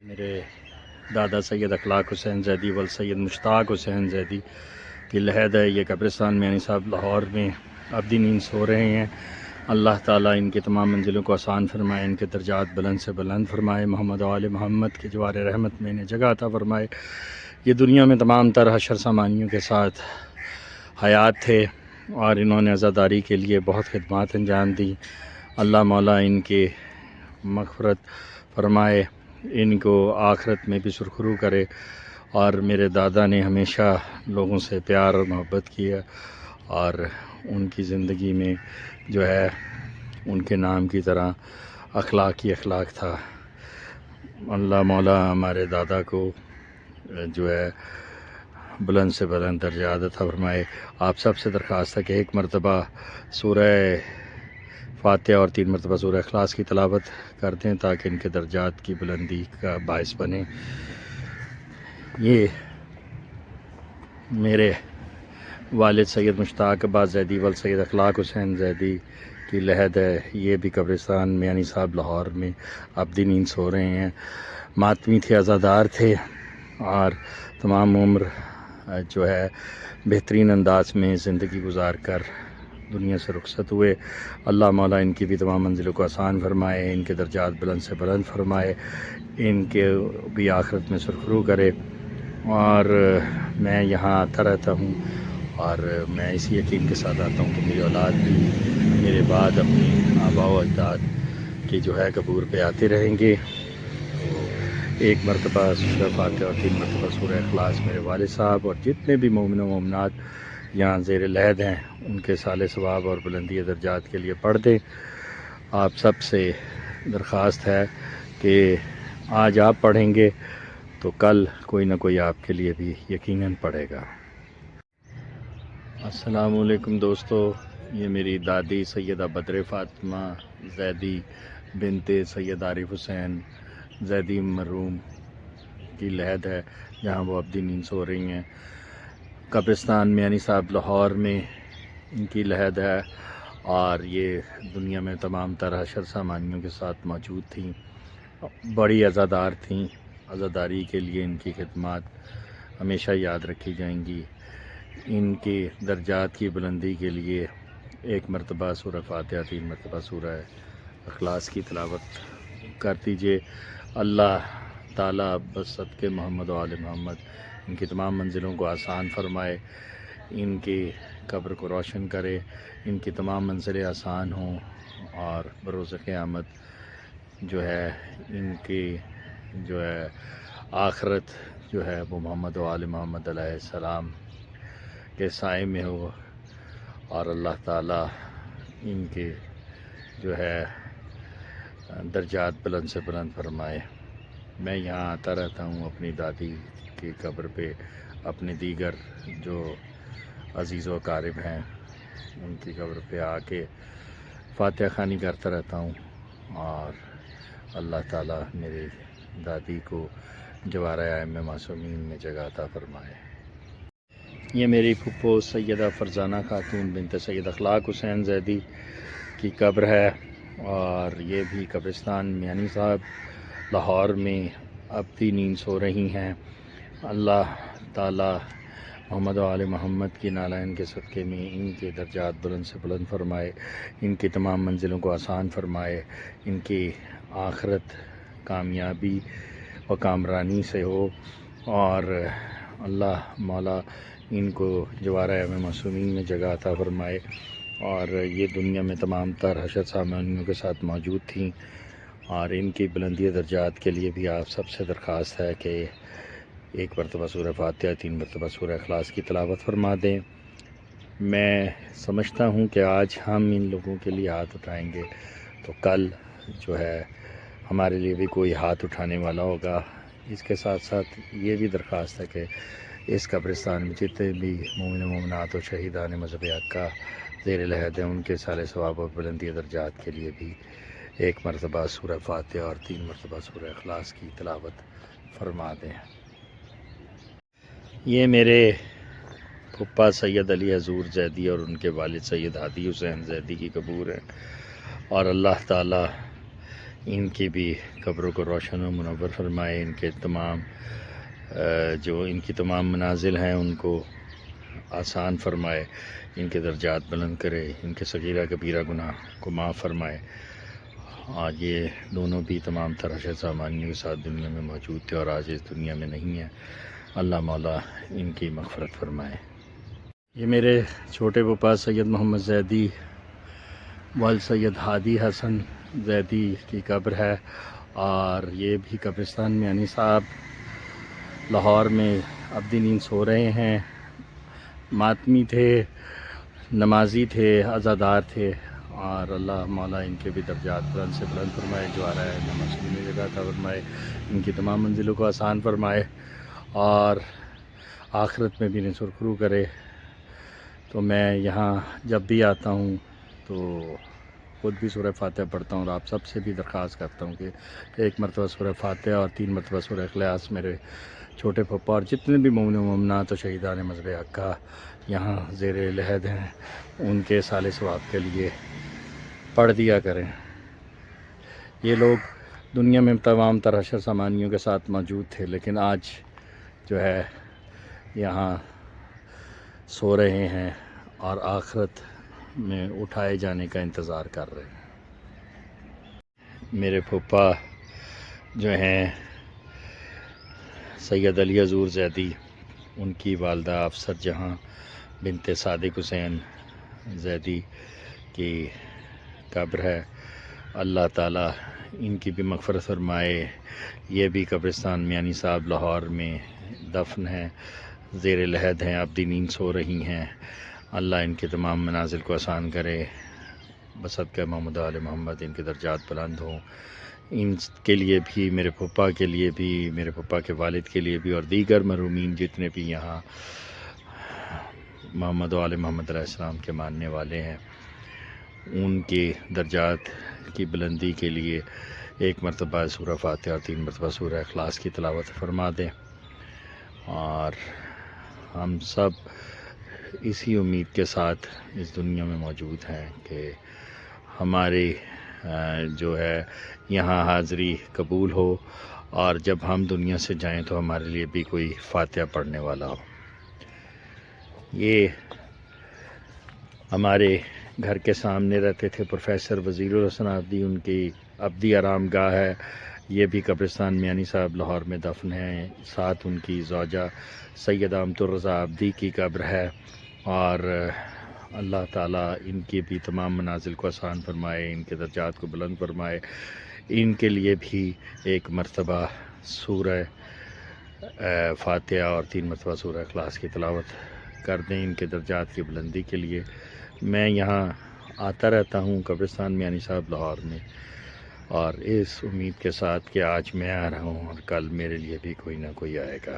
میرے دادا سید اخلاق حسین زیدی ول سید مشتاق حسین زیدی کی لحد ہے. یہ قبرستان میانی صاحب لاہور میں ابدی نیند سو رہے ہیں. اللہ تعالیٰ ان کی تمام منزلوں کو آسان فرمائے، ان کے درجات بلند سے بلند فرمائے، محمد و آل محمد کے جوار رحمت میں انہیں جگہ عطا فرمائے. یہ دنیا میں تمام تر حشر سامانیوں کے ساتھ حیات تھے اور انہوں نے عزاداری کے لیے بہت خدمات انجام دی. اللہ مولا ان کی مغفرت فرمائے، ان کو آخرت میں بھی سرخرو کرے. اور میرے دادا نے ہمیشہ لوگوں سے پیار اور محبت کیا اور ان کی زندگی میں جو ہے ان کے نام کی طرح اخلاق ہی اخلاق تھا. اللہ مولا ہمارے دادا کو جو ہے بلند سے بلند درجات عطا فرمائے. آپ سب سے درخواست ہے کہ ایک مرتبہ سورہ فاتحہ اور 3 مرتبہ سورہ اخلاص کی تلاوت کر دیں تاکہ ان کے درجات کی بلندی کا باعث بنے. یہ میرے والد سید مشتاق عباس زیدی ول سید اخلاق حسین زیدی کی لحد ہے. یہ بھی قبرستان میانی صاحب لاہور میں ابدی نیند سو رہے ہیں. ماتمی تھے، عزادار تھے اور تمام عمر جو ہے بہترین انداز میں زندگی گزار کر دنیا سے رخصت ہوئے. اللہ مولا ان کی بھی تمام منزلوں کو آسان فرمائے، ان کے درجات بلند سے بلند فرمائے، ان کے بھی آخرت میں سرخرو کرے. اور میں یہاں آتا رہتا ہوں اور میں اسی یقین کے ساتھ آتا ہوں کہ میری اولاد بھی میرے بعد اپنی آباء و اجداد کی جو ہے قبور پہ آتے رہیں گے. ایک مرتبہ سورہ فاتحہ اور 3 مرتبہ سورہ اخلاص میرے والد صاحب اور جتنے بھی مومن و مومنات یہاں زیر لحد ہیں ان کے صالح ثواب اور بلندی درجات کے لیے پڑھ دیں. آپ سب سے درخواست ہے کہ آج آپ پڑھیں گے تو کل کوئی نہ کوئی آپ کے لیے بھی یقیناً پڑھے گا. السلام علیکم دوستو، یہ میری دادی سیدہ بدر فاطمہ زیدی بنت سید عارف حسین زیدی مرحوم کی لحد ہے جہاں وہ ابدی نیند سو رہی ہیں. قبرستان میانی صاحب لاہور میں ان کی لحد ہے اور یہ دنیا میں تمام تر حشر سامانیوں کے ساتھ موجود تھیں. بڑی عزادار تھیں. عزاداری کے لیے ان کی خدمات ہمیشہ یاد رکھی جائیں گی. ان کے درجات کی بلندی کے لیے ایک مرتبہ سورہ فاتحہ 3 مرتبہ سورہ اخلاص کی تلاوت کر دیجیے. اللہ تعالیٰ بس صدقے محمد و آل محمد ان کی تمام منزلوں کو آسان فرمائے، ان کی قبر کو روشن کرے، ان کی تمام منزلیں آسان ہوں اور بروز قیامت جو ہے ان کی جو ہے آخرت جو ہے وہ محمد و آل محمد علیہ السلام کے سائے میں ہو اور اللہ تعالیٰ ان کے جو ہے درجات بلند سے بلند فرمائے. میں یہاں آتا رہتا ہوں اپنی دادی کی قبر پہ، اپنے دیگر جو عزیز و اقارب ہیں ان کی قبر پہ آ کے فاتحہ خوانی کرتا رہتا ہوں اور اللہ تعالیٰ میرے دادی کو جوارۂ ائمہ معصومین میں جگہ عطا فرمائے. یہ میری پھپھو سیدہ فرزانہ خاتون بنت سید اخلاق حسین زیدی کی قبر ہے اور یہ بھی قبرستان میانی صاحب لاہور میں ابدی نیند سو رہی ہیں. اللہ تعالیٰ محمد و آل محمد کی نالین کے صدقے میں ان کے درجات بلند سے بلند فرمائے، ان کی تمام منزلوں کو آسان فرمائے، ان کی آخرت کامیابی و کامرانی سے ہو اور اللہ مولا ان کو جوارۂ ائمہ معصومین میں جگہ عطا فرمائے. اور یہ دنیا میں تمام تر حشر سامانیوں کے ساتھ موجود تھیں اور ان کی بلندی درجات کے لیے بھی آپ سب سے درخواست ہے کہ ایک مرتبہ سورہ فاتحہ 3 مرتبہ سورہ اخلاص کی تلاوت فرما دیں. میں سمجھتا ہوں کہ آج ہم ان لوگوں کے لیے ہاتھ اٹھائیں گے تو کل جو ہے ہمارے لیے بھی کوئی ہاتھ اٹھانے والا ہوگا. اس کے ساتھ ساتھ یہ بھی درخواست ہے کہ اس قبرستان میں جتنے بھی مومن و مومنات و شہیدان مذہب حق کا زیر لحد ہیں ان کے صالح ثواب و بلندی درجات کے لیے بھی ایک مرتبہ سورہ فاتحہ اور 3 مرتبہ سورہ اخلاص کی تلاوت فرما دیں. یہ میرے پھپھا سید علی حضور زیدی اور ان کے والد سید ہادی حسین زیدی کی قبور ہے اور اللہ تعالیٰ ان کی بھی قبروں کو روشن و منور فرمائے، ان کے تمام جو ان کی تمام منازل ہیں ان کو آسان فرمائے، ان کے درجات بلند کرے، ان کے صغیرہ کبیرہ گناہ کو معاف فرمائے۔ آج یہ دونوں بھی تمام طرح سے سامانیوں کے ساتھ دنیا میں موجود تھے اور آج اس دنیا میں نہیں ہیں۔ اللہ مولا ان کی مغفرت فرمائے۔ یہ میرے چھوٹے پھپھا سید محمد زیدی والد سید ہادی حسن زیدی کی قبر ہے، اور یہ بھی قبرستان میں یعنی صاحب لاہور میں ابدی نیند سو رہے ہیں۔ ماتمی تھے، نمازی تھے، عزادار تھے، اور اللہ مولا ان کے بھی درجات بلند سے بلند فرمائے، جو آ رہا ہے نماز میں جگہ عطا فرمائے، ان کی تمام منزلوں کو آسان فرمائے، اور آخرت میں بھی انہیں سرخرو کرے۔ تو میں یہاں جب بھی آتا ہوں تو خود بھی سورہ فاتحہ پڑھتا ہوں، اور آپ سب سے بھی درخواست کرتا ہوں کہ ایک مرتبہ سورہ فاتحہ اور 3 مرتبہ سورہ اخلاص میرے چھوٹے پھپھا اور جتنے بھی مومن و مومنات و شہیدان مذہب حق کا یہاں زیر لحد ہیں ان کے صالح ثواب کے لیے پڑھ دیا کریں۔ یہ لوگ دنیا میں تمام طرح سے سامانیوں کے ساتھ موجود تھے، لیکن آج جو ہے یہاں سو رہے ہیں اور آخرت میں اٹھائے جانے کا انتظار کر رہے ہیں۔ میرے پھپھا جو ہیں سید علی حضور زیدی، ان کی والدہ افسر جہاں بنت صادق حسین زیدی کی قبر ہے۔ اللہ تعالیٰ ان کی بھی مغفرت فرمائے۔ یہ بھی قبرستان میانی صاحب لاہور میں دفن ہیں، زیر لحد ہیں، ابدی نیند سو رہی ہیں۔ اللہ ان کے تمام منازل کو آسان کرے، بصدقہ محمد آل محمد ان کے درجات بلند ہوں۔ ان کے لیے بھی، میرے پھپھا کے لیے بھی، میرے پھپھا کے والد کے لیے بھی، اور دیگر مرحومین جتنے بھی یہاں محمد و آل محمد علیہ السلام کے ماننے والے ہیں، ان کے درجات کی بلندی کے لیے ایک مرتبہ سورہ فاتحہ اور 3 مرتبہ سورہ اخلاص کی تلاوت فرما دیں۔ اور ہم سب اسی امید کے ساتھ اس دنیا میں موجود ہیں کہ ہماری جو ہے یہاں حاضری قبول ہو، اور جب ہم دنیا سے جائیں تو ہمارے لیے بھی کوئی فاتحہ پڑھنے والا ہو۔ یہ ہمارے گھر کے سامنے رہتے تھے پروفیسر وزیر الحسن آبدی، ان کی ابدی آرام گاہ ہے۔ یہ بھی قبرستان میانی صاحب لاہور میں دفن ہیں، ساتھ ان کی زوجہ سیدہ امت الرضا آبدی کی قبر ہے، اور اللہ تعالیٰ ان کی بھی تمام منازل کو آسان فرمائے، ان کے درجات کو بلند فرمائے۔ ان کے لیے بھی ایک مرتبہ سورہ فاتحہ اور 3 مرتبہ سورہ اخلاص کی تلاوت کر دیں ان کے درجات کی بلندی کے لیے۔ میں یہاں آتا رہتا ہوں قبرستان میانی صاحب لاہور میں، اور اس امید کے ساتھ کہ آج میں آ رہا ہوں اور کل میرے لیے بھی کوئی نہ کوئی آئے گا۔